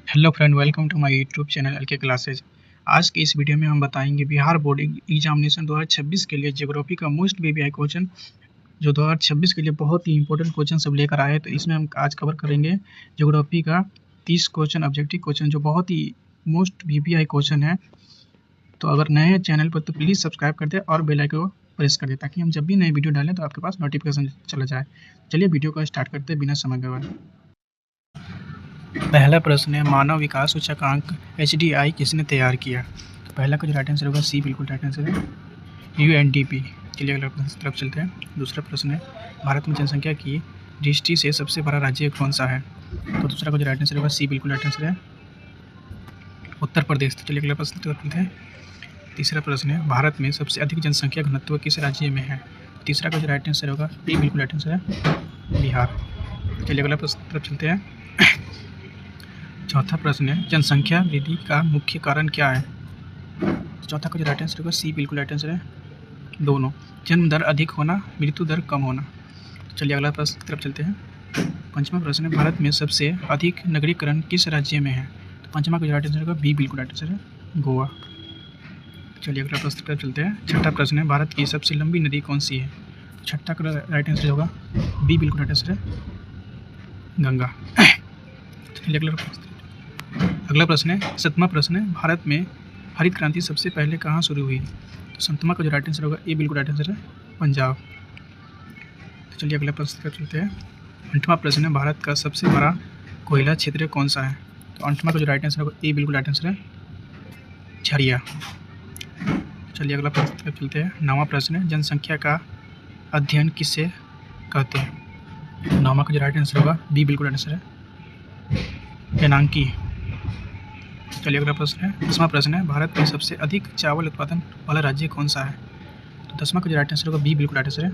Hello friend, welcome to my YouTube channel LK classes. आज की इस वीडियो में हम बताएंगे बिहार बोर्ड एग्जामिनेशन 2026 के लिए ज्योग्राफी का मोस्ट वीवीआई क्वेश्चन, जो 2026 के लिए बहुत ही इंपॉर्टेंट क्वेश्चन सब लेकर आए हैं। तो इसमें हम आज कवर करेंगे ज्योग्राफी का 30 क्वेश्चन, ऑब्जेक्टिव क्वेश्चन, जो बहुत ही मोस्ट वीवीआई क्वेश्चन है। तो अगर नए हैं चैनल पर तो प्लीज़ सब्सक्राइब कर दे और बेल आइकन को प्रेस कर दे, ताकि हम जब भी नई वीडियो डालें तो आपके पास नोटिफिकेशन चला जाए। चलिए वीडियो को स्टार्ट करते हैं बिना समय गवाए। पहला प्रश्न है, मानव विकास सूचकांक HDI किसने तैयार किया? तो पहला का जो राइट आंसर होगा सी, बिल्कुल राइट आंसर है, UNDP। चलिए अगला प्रश्न की तरफ चलते हैं। दूसरा प्रश्न है, भारत में जनसंख्या की दृष्टि से सबसे बड़ा राज्य कौन सा है? तो दूसरा का जो राइट आंसर होगा सी, बिल्कुल राइट आंसर है, उत्तर प्रदेश। तो चलिए अगला प्रश्न की तरफ चलते हैं। तीसरा प्रश्न है, भारत में सबसे अधिक जनसंख्या घनत्व किस राज्य में है? तीसरा का जो राइट आंसर होगा बी, बिल्कुल राइट आंसर है, बिहार। चलिए अगला प्रश्न की तरफ चलते हैं। चौथा प्रश्न है, जनसंख्या वृद्धि का मुख्य कारण क्या है? चौथा का जो राइट आंसर होगा सी, बिल्कुल राइट आंसर है, दोनों। जन्म दर अधिक होना, मृत्यु दर कम होना। तो चलिए अगला प्रश्न की तरफ चलते हैं। पंचमा प्रश्न है, भारत में सबसे अधिक नगरीकरण किस राज्य में है? तो पंचमा का जो राइट आंसर होगा बी, बिल्कुल राइट आंसर है, गोवा। चलिए अगला प्रश्न की तरफ चलते हैं। छठा प्रश्न है, भारत की सबसे लंबी नदी कौन सी है? छठा का राइट आंसर होगा बी, बिल्कुल राइट आंसर है, गंगा। चलिए अगला प्रश्न है, सातवां प्रश्न है, भारत में हरित क्रांति सबसे पहले कहाँ शुरू हुई? तो सातवां का जो राइट आंसर होगा ए, बिल्कुल राइट आंसर है, पंजाब। तो चलिए अगला प्रश्न पर चलते हैं। आठवां प्रश्न है, भारत का सबसे बड़ा कोयला क्षेत्र कौन सा है? तो आठवां का जो राइट आंसर होगा ए, बिल्कुल राइट आंसर है, झरिया। चलिए अगला प्रश्न पर चलते हैं। नौवां प्रश्न है, जनसंख्या का अध्ययन किससे कहते हैं? नौवां का जो राइट आंसर होगा बी, बिल्कुल राइट आंसर है, जनांकी। चलिए अगला प्रश्न है, 10वां प्रश्न है, भारत में सबसे अधिक चावल उत्पादन वाला राज्य कौन सा है? तो 10वां का जो राइट आंसर होगा बी, बिल्कुल राइट आंसर है,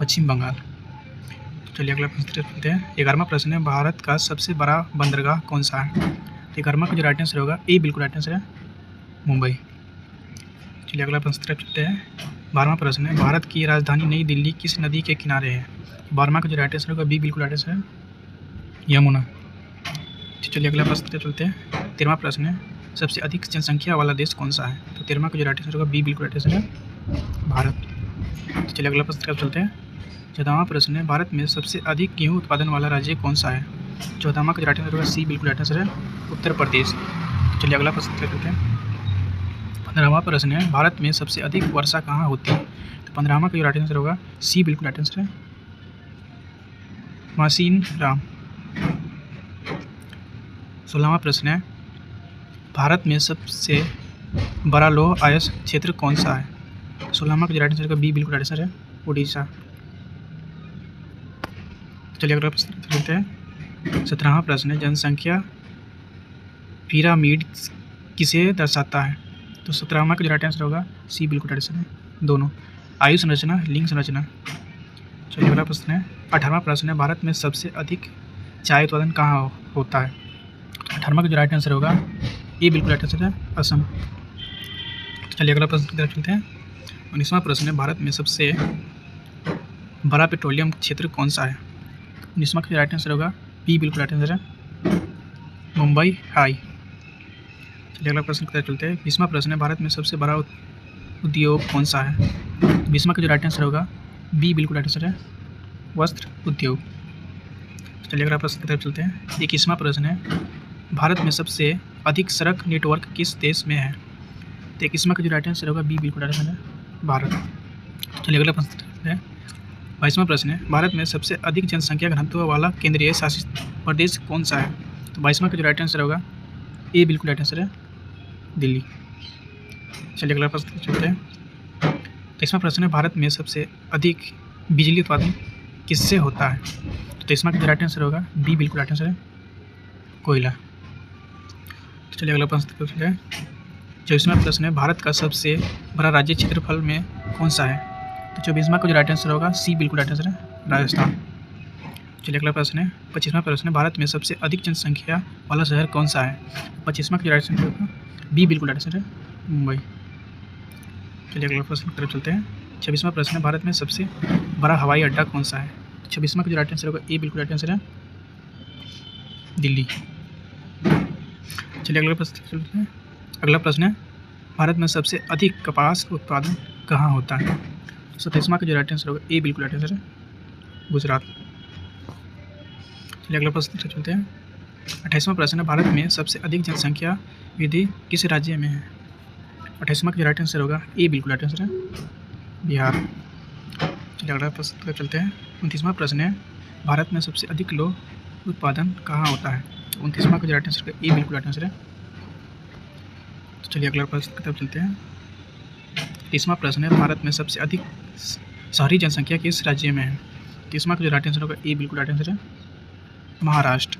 पश्चिम बंगाल। तो चलिए अगला प्रश्न चलते हैं। 11वां प्रश्न है, भारत का सबसे बड़ा बंदरगाह कौन सा है? तो 11वां का जो राइट आंसर होगा ए, बिल्कुल राइट आंसर है, मुंबई। चलिए अगला प्रश्न तरफ चलते हैं। 12वां प्रश्न है, भारत की राजधानी नई दिल्ली किस नदी के किनारे है? 12वां का जो राइट आंसर होगा बी, बिल्कुल राइट आंसर है, यमुना। चलिए अगला प्रश्न तरफ चलते हैं। 13वां प्रश्न है, सबसे अधिक जनसंख्या वाला देश कौन सा है? तो 13वां का जो राइट आंसर होगा बी, बिल्कुल राइट आंसर है, भारत। तो चलिए अगला प्रश्न तरफ चलते हैं। 14वां प्रश्न है, भारत में सबसे अधिक गेहूं उत्पादन वाला राज्य कौन सा है? 14वां का जो राइट आंसर होगा सी, बिल्कुल राइट आंसर है, उत्तर प्रदेश। तो चलिए अगला प्रश्न तरफ चलते हैं। 15वां प्रश्न है, भारत में सबसे अधिक वर्षा कहाँ होती है? तो 15वां का जो राइट आंसर होगा सी, बिल्कुल राइट आंसर है, मासीनराम। 16वां प्रश्न है, भारत में सबसे बड़ा लौह अयस्क क्षेत्र कौन सा है? 16वां का जो राइट आंसर होगा बी, बिल्कुल राइट आंसर है, उड़ीसा। चलिए अगला प्रश्न चलते हैं। 17वां प्रश्न है, जनसंख्या पिरामिड किसे दर्शाता है? तो 17वां का जो राइट आंसर होगा सी, बिल्कुल राइट आंसर है, दोनों। आयु संरचना, लिंग संरचना। चलिए अगला प्रश्न है। 18वां प्रश्न है, भारत में सबसे अधिक चाय उत्पादन कहाँ होता है? 18वां का जो राइट आंसर होगा ए, बिल्कुल राइट आंसर है, असम। चलिए अगला प्रश्न की तरफ चलते हैं। 19वां प्रश्न है, भारत में सबसे बड़ा पेट्रोलियम क्षेत्र कौन सा है? 19वां का जो राइट आंसर होगा बी, बिल्कुल राइट आंसर है, मुंबई हाई। चलिए अगला प्रश्न की तरफ चलते हैं। 20वां प्रश्न है, भारत में सबसे बड़ा उद्योग कौन सा है? 20वां का जो राइट आंसर होगा बी, बिल्कुल राइट आंसर है, वस्त्र उद्योग। चलिए अगला प्रश्न की तरफ चलते हैं। 21वां प्रश्न है, भारत में सबसे अधिक सड़क नेटवर्क किस देश में है? तो 21वां का जो राइट आंसर होगा बी, बिल्कुल राइट आंसर है, भारत। चलिए अगला प्रश्न है। 22वां प्रश्न है, भारत में सबसे अधिक जनसंख्या घनत्व वाला केंद्रीय शासित प्रदेश कौन सा है? तो 22वां का जो राइट आंसर होगा ए, बिल्कुल राइट आंसर है, दिल्ली। चलिए अगला प्रश्न चलते हैं। 23वां प्रश्न है, भारत में सबसे अधिक बिजली उत्पादन किससे होता है? तो 23वां का जो राइट आंसर होगा बी, बिल्कुल राइट आंसर है, कोयला। तो चलिए अगला प्रश्न चलते हैं। 24वां प्रश्न है, भारत का सबसे बड़ा राज्य क्षेत्रफल में कौन सा है? तो 24वां का जो राइट आंसर होगा सी, बिल्कुल राइट आंसर है, राजस्थान। चलिए अगला प्रश्न है। 25वां प्रश्न है, भारत में सबसे अधिक जनसंख्या वाला शहर कौन सा है? 25वां का जो राइट आंसर होगा बी, बिल्कुल राइट आंसर है, मुंबई। चलिए अगला प्रश्न की तरफ चलते हैं। 26वां प्रश्न है, भारत में सबसे बड़ा हवाई अड्डा कौन सा है? 26वां का जो राइट आंसर होगा ए, बिल्कुल राइट आंसर है, दिल्ली। चलिए अगला प्रश्न चलते हैं। अगला प्रश्न है, भारत में सबसे अधिक कपास उत्पादन कहाँ होता है? 27वां का जो राइट आंसर होगा ए बिल्कुल राइट आंसर है, गुजरात। चलिए अगला प्रश्न चलते हैं। 28वां प्रश्न है, भारत में सबसे अधिक जनसंख्या वृद्धि किस राज्य में है? 28वां का जो राइट आंसर होगा ए बिल्कुल राइट आंसर है, बिहार। चलिए अगला प्रश्न पर चलते हैं। 29वां प्रश्न है, भारत में सबसे अधिक लौह उत्पादन कहाँ होता है? 29वां का जो राइट आंसर होगा ए बिल्कुल राइट आंसर है। तो चलिए अगला प्रश्न की तरफ चलते हैं। 30वां प्रश्न है, भारत में सबसे अधिक शहरी जनसंख्या किस राज्य में है? 30वां का जो राइट आंसर होगा ए बिल्कुल राइट आंसर है, महाराष्ट्र।